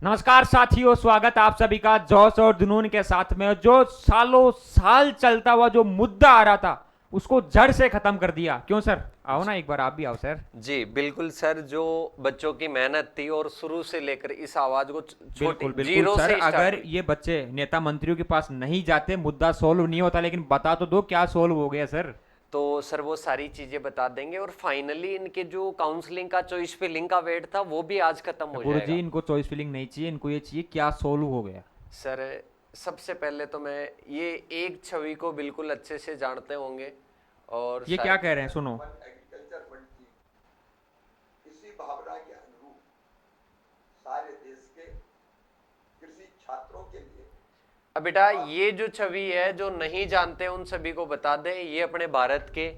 नमस्कार साथियों, स्वागत आप सभी का जोश और जुनून के साथ में। जो सालों साल चलता हुआ जो मुद्दा आ रहा था उसको जड़ से खत्म कर दिया। क्यों सर? आओ ना, एक बार आप भी आओ सर। जी बिल्कुल सर। जो बच्चों की मेहनत थी और शुरू से लेकर इस आवाज को छोटी बिल्कुल बिल्कुल जीरो सर, से स्टार्ट अगर हुई। ये बच्चे नेता मंत्रियों के पास नहीं जाते मुद्दा सोल्व नहीं होता। लेकिन बता तो दो क्या सोल्व हो गया सर। तो सर वो सारी चीजें बता देंगे और फाइनली इनके जो काउंसलिंग का चॉइस फिलिंग का वेट था वो भी आज खत्म हो गुरुजी, जाएगा। इनको चॉइस फिलिंग नहीं चाहिए, इनको ये चाहिए क्या सोल्व हो गया। सर सबसे पहले तो मैं ये एक छवि को बिल्कुल अच्छे से जानते होंगे और ये क्या शायद कह रहे हैं, सुनो। वन एग्रीकल्चर फंड की इसी भावना के अनुरूप सारे देश के कृषि छात्रों के लिए। अब बेटा ये जो छवि है, जो नहीं जानते उन सभी को बता दें, ये अपने भारत के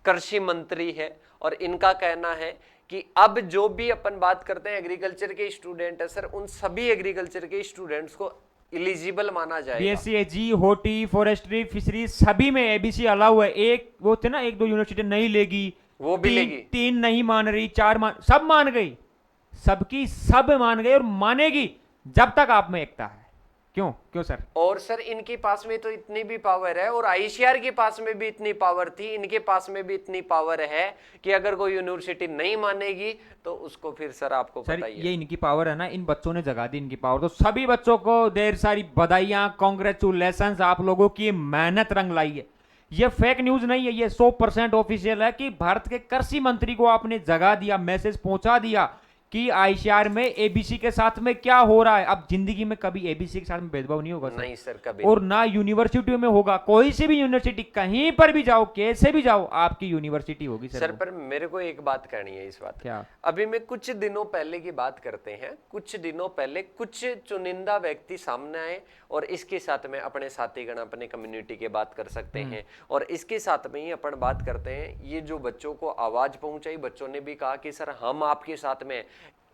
कृषि मंत्री है और इनका कहना है कि अब जो भी अपन बात करते हैं एग्रीकल्चर के स्टूडेंट है सर, उन सभी एग्रीकल्चर के स्टूडेंट्स को इलिजिबल माना जाएगा। बीएससी एजी, होटी, फॉरेस्ट्री, फिशरी सभी में एबीसी अलाउ है। एक वो थे ना, एक दो यूनिवर्सिटी नहीं लेगी, वो भी तीन लेगी। तीन नहीं मान रही, चार मान, सब मान गई। सबकी सब मान गई और मानेगी जब तक आप में एकता है। क्यों क्यों सर? और सर इनके पास में तो इतनी भी पावर है और आईसीआर के पास में भी इतनी पावर थी, इनके पास में भी इतनी पावर है कि अगर कोई यूनिवर्सिटी नहीं मानेगी तो उसको फिर सर आपको सर पता ही ये है। इनकी पावर है ना, इन बच्चों ने जगा दी इनकी पावर। तो सभी बच्चों को ढेर सारी बधाइयां, कॉन्ग्रेचुलेशन, आप लोगों की मेहनत रंग लाई है। ये फेक न्यूज नहीं है, ये 100% ऑफिशियल है कि भारत के कृषि मंत्री को आपने जगा दिया, मैसेज पहुंचा दिया कि आईसीआर में एबीसी के साथ में क्या हो रहा है। अब जिंदगी में कभी एबीसी के साथ में भेदभाव नहीं होगा सर। नहीं सर, कभी और नहीं। ना यूनिवर्सिटियों में होगा। कोई सी भी यूनिवर्सिटी, कहीं पर भी जाओ, कैसे भी जाओ, आपकी यूनिवर्सिटी होगी सर सर वो। पर मेरे को एक बात कहनी है इस बात। क्या? अभी मैं कुछ दिनों पहले की बात करते हैं। कुछ दिनों पहले कुछ चुनिंदा व्यक्ति सामने आए और इसके साथ में अपने साथीगण, अपने कम्युनिटी के बात कर सकते हैं और इसके साथ में ही अपन बात करते हैं। ये जो बच्चों को आवाज पहुंचाई, बच्चों ने भी कहा कि सर हम आपके साथ में हैं।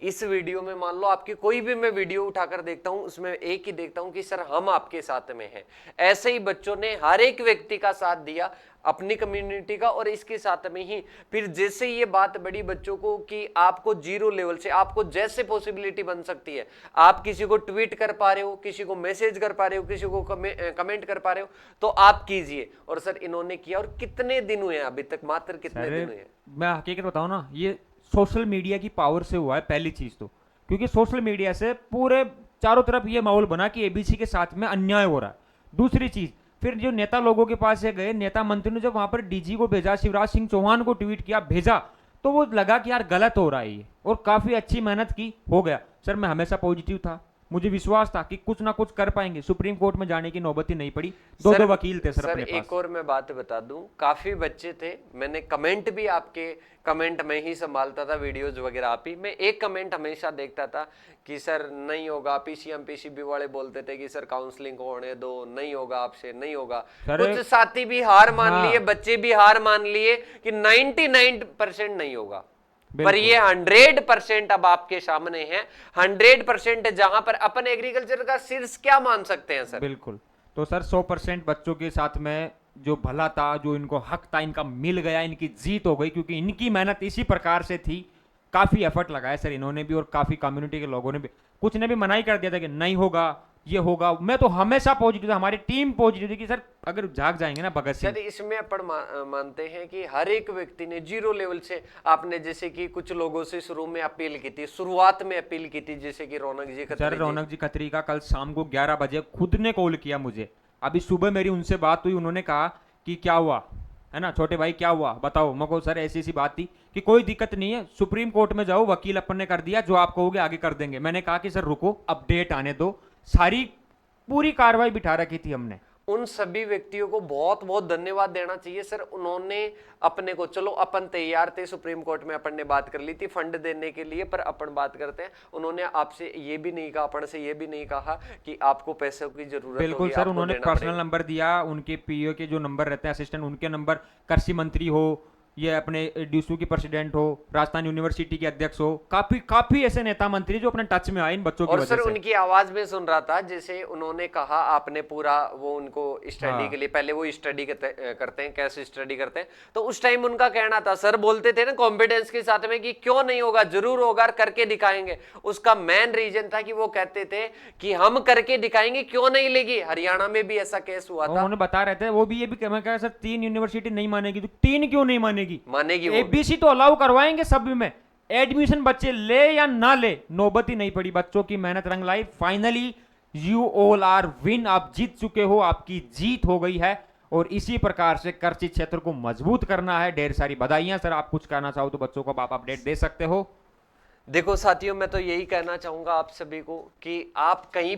इस वीडियो में मान लो आपकी कोई भी मैं वीडियो उठाकर देखता हूं, उसमें एक ही देखता हूं कि सर हम आपके साथ में हैं। ऐसे ही बच्चों ने हर एक व्यक्ति का साथ दिया, अपनी कम्युनिटी का, और इसके साथ में ही फिर जैसे ये बात बढ़ी बच्चों को कि आपको जीरो लेवल से आपको जैसे पॉसिबिलिटी बन सकती है, आप किसी को ट्वीट कर पा रहे हो, किसी को मैसेज कर पा रहे हो, किसी को कमेंट कर पा रहे हो, तो आप कीजिए। और सर इन्होंने किया। और कितने दिन हुए हैं अभी तक? मात्र कितने दिन हुए सर हैं? मैं हकीकत बताऊं ना, ये सोशल मीडिया की पावर से हुआ है पहली चीज तो। क्योंकि सोशल मीडिया से पूरे चारों तरफ ये माहौल बना कि एबीसी के साथ में अन्याय हो रहा है। दूसरी चीज, फिर जो नेता लोगों के पास से गए, नेता मंत्री ने जब वहां पर डीजी को भेजा, शिवराज सिंह चौहान को ट्वीट किया, भेजा, तो वो लगा कि यार गलत हो रहा है ये, और काफी अच्छी मेहनत की, हो गया। सर मैं हमेशा पॉजिटिव था, मुझे विश्वास था कि कुछ ना कुछ कर पाएंगे। सुप्रीम कोर्ट में जाने की नौबत ही नहीं पड़ी। दो दो वकील थे सर अपने पास। एक और मैं बात बता दूं, काफी बच्चे थे, मैंने कमेंट भी आपके कमेंट में ही संभालता था, वीडियोज वगैरह आप ही। मैं एक कमेंट हमेशा देखता था कि सर नहीं होगा। पीसीएम पीसीबी वाले बोलते थे कि सर काउंसलिंग होने दो, नहीं होगा, आपसे नहीं होगा। सर कुछ साथी भी हार मान लिए, हाँ, बच्चे भी हार मान लिए कि 99% नहीं होगा। पर बिल्कुल ये 100% अब आपके सामने है। 100% जहां पर अपन एग्रीकल्चर का शीर्ष क्या मान सकते हैं सर? बिल्कुल। तो सर 100% बच्चों के साथ में जो भला था, जो इनको हक था, इनका मिल गया, इनकी जीत हो गई। क्योंकि इनकी मेहनत इसी प्रकार से थी। काफी एफर्ट लगाया सर इन्होंने भी, और काफी कम्युनिटी के लोगों ने भी। कुछ ने भी मना ही कर दिया था कि नहीं होगा, ये होगा। मैं तो हमेशा पॉजिटिव था, हमारी टीम पॉजिटिव थी कि सर अगर झाग जाएंगे ना भगत सिंह। सर इसमें अपन मानते हैं कि हर एक व्यक्ति ने जीरो लेवल से, आपने जैसे कि कुछ लोगों से शुरू में अपील की थी, शुरुआत में अपील की थी, जैसे कि रौनक जी सर खत्री जी। रौनक जी खत्री का कल शाम को 11 बजे खुद ने कॉल किया मुझे। अभी सुबह मेरी उनसे बात हुई, उन्होंने कहा कि क्या हुआ है ना छोटे भाई, क्या हुआ बताओ। मैं को सर ऐसी ऐसी बात थी कि कोई दिक्कत नहीं है, सुप्रीम कोर्ट में जाओ, वकील अपन ने कर दिया, जो आप कहोगे आगे कर देंगे। मैंने कहा कि सर रुको, अपडेट आने दो। सारी पूरी कार्रवाई बिठा रखी थी हमने। उन सभी व्यक्तियों को बहुत बहुत धन्यवाद देना चाहिए सर। उन्होंने अपने को, चलो अपन तैयार थे, सुप्रीम कोर्ट में अपन ने बात कर ली थी फंड देने के लिए, पर अपन बात करते हैं, उन्होंने आपसे ये भी नहीं कहा, अपन से ये भी नहीं कहा कि आपको पैसों की जरूरत बिल्कुल होगी, सर, आपको उन्होंने देना पर्सनल पड़ेगा। नंबर दिया, उनके पीओ के जो नंबर रहते हैं, असिस्टेंट, उनके नंबर, कृषि मंत्री हो, ये अपने डीसू की प्रेसिडेंट हो, राजस्थान यूनिवर्सिटी के अध्यक्ष हो, काफी काफी ऐसे नेता मंत्री जो अपने टच में आए इन बच्चों की और वजह सर से। उनकी आवाज में सुन रहा था, जैसे उन्होंने कहा, आपने पूरा वो उनको स्टडी हाँ। के लिए, पहले वो स्टडी करते हैं, कैसे स्टडी करते हैं, तो उस टाइम उनका कहना था, सर बोलते थे ना कॉन्फिडेंस के साथ में कि क्यों नहीं होगा, जरूर होगा, करके दिखाएंगे। उसका मेन रीजन था कि वो कहते थे कि हम करके दिखाएंगे, क्यों नहीं लेगी। हरियाणा में भी ऐसा केस हुआ था। उन्होंने बता रहे थे, वो भी ये भी मैं कहा सर 3 यूनिवर्सिटी नहीं मानेगी, तो 3 क्यों नहीं मानेगी? मानेगी वो भी। एबीसी तो अलाउ करवाएंगे सब में, एडमिशन बच्चे ले या ना ले, नौबत ही नहीं पड़ी, बच्चों की मेहनत रंग लाई। Finally you all are win, आप जीत चुके हो, आपकी जीत हो गई है। और इसी प्रकार से कृषि क्षेत्र को मजबूत करना है। ढेर सारी बधाइयां सर, आप कुछ कहना चाहो तो बच्चों को आप अपडेट दे सकते हो। देखो साथियों, मैं तो यही कहना चाहूंगा आप सभी को कि आप कहीं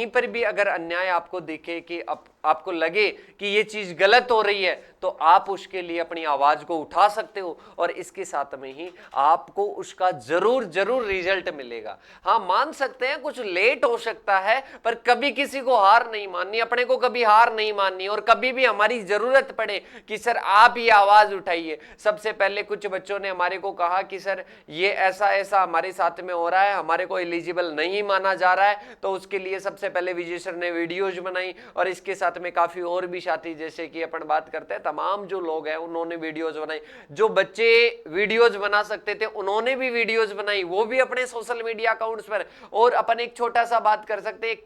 पर भी अगर अन्याय आपको दिखे, कि आपको लगे कि ये चीज गलत हो रही है, तो आप उसके लिए अपनी आवाज को उठा सकते हो, और इसके साथ में ही आपको उसका जरूर रिजल्ट मिलेगा। हाँ, मान सकते हैं कुछ लेट हो सकता है, पर कभी किसी को हार नहीं माननी, अपने को कभी हार नहीं माननी। और कभी भी हमारी जरूरत पड़े कि सर आप ये आवाज उठाइए। सबसे पहले कुछ बच्चों ने हमारे को कहा कि सर ये ऐसा हमारे साथ में हो रहा है, हमारे को एलिजिबल नहीं माना जा रहा है। तो उसके लिए सबसे पहले विजय सर ने वीडियोज बनाई, और इसके साथ में काफी और भी साथी, जैसे कि अपन बात करते हैं, तमाम जो लोग हैं उन्होंने वीडियोज बनाई। जो बच्चे वीडियोज बना सकते थे उन्होंने भी वीडियोज बनाई, वो भी अपने सोशल मीडिया अकाउंट्स पर। और अपन एक छोटा सा बात कर सकते हैं,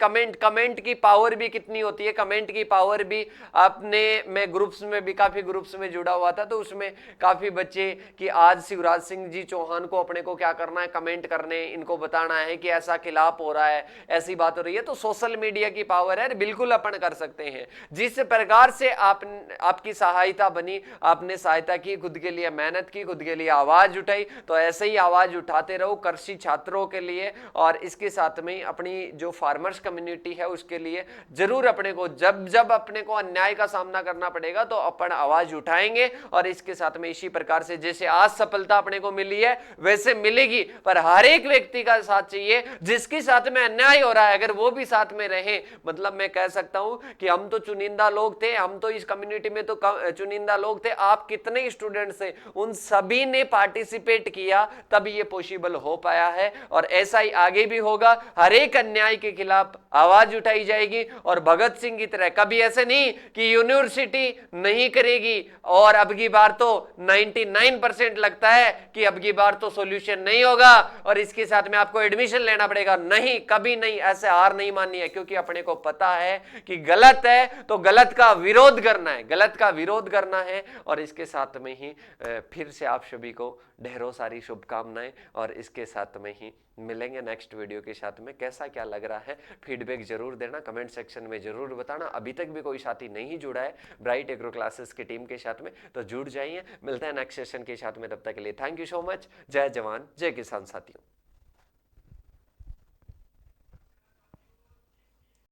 कमेंट की पावर भी कितनी होती है। कमेंट की पावर भी आपने, मैं ग्रुप्स में भी, काफी ग्रुप्स में जुड़ा हुआ था, तो उसमें काफी बच्चे कि आज शिवराज सिंह जी चौहान को अपने को क्या करना है, कमेंट करने, इनको बताना है कि ऐसा खिलाफ हो रहा है, ऐसी बात हो रही है। तो सोशल मीडिया की पावर है, बिल्कुल अपन कर सकते हैं। जिस प्रकार से आपकी सहायता बनी, आपने सहायता की, खुद के लिए मेहनत की, खुद के लिए आवाज उठाई, तो ऐसे ही आवाज उठाते रहो कृषि छात्रों के लिए। और इसके साथ में अपनी जो फार्मर्स कम्युनिटी है उसके लिए जरूर अपने को, जब अपने को अन्याय का सामना करना पड़ेगा तो अपन आवाज उठाएंगे। और इसके साथ में इसी प्रकार से जैसे आज सफलता अपने को मिली है वैसे मिलेगी, पर हर एक व्यक्ति का साथ चाहिए। जिसके साथ में अन्याय हो रहा है अगर वो भी साथ में रहे, मतलब मैं कह सकता हूं कि हम तो चुनिंदा लोग थे, हम तो इस कम्युनिटी में तो चुनिंदा लोग थे, आप कितने स्टूडेंट्स थे, उन सभी ने पार्टिसिपेट किया, तब ये पॉसिबल हो पाया है। और ऐसा ही आगे भी होगा, हर एक अन्याय के खिलाफ आवाज उठाई जाएगी। और भगत सिंह की तरह कभी ऐसे नहीं कि यूनिवर्सिटी नहीं करेगी, और अब की बार तो 99% लगता है कि अब की बार तो सॉल्यूशन नहीं होगा और इसके साथ में आपको एडमिशन लेना पड़ेगा। नहीं, कभी नहीं, ऐसे हार नहीं माननी है, क्योंकि अपने को पता है कि गलत है तो गलत का विरोध करना है, गलत का विरोध करना है। और इसके साथ में ही फिर से आप सभी को ढेरों सारी शुभकामनाएं, और इसके साथ में ही मिलेंगे नेक्स्ट वीडियो के साथ में। कैसा क्या लग रहा है फीडबैक जरूर देना, कमेंट सेक्शन में जरूर बताना। अभी तक भी कोई साथी नहीं जुड़ा है ब्राइट एग्रो क्लासेस की टीम के साथ में तो जुड़ जाइए। मिलते हैं नेक्स्ट सेशन के साथ में, तब तक के लिए थैंक यू सो मच। जय जवान जय किसान साथियों।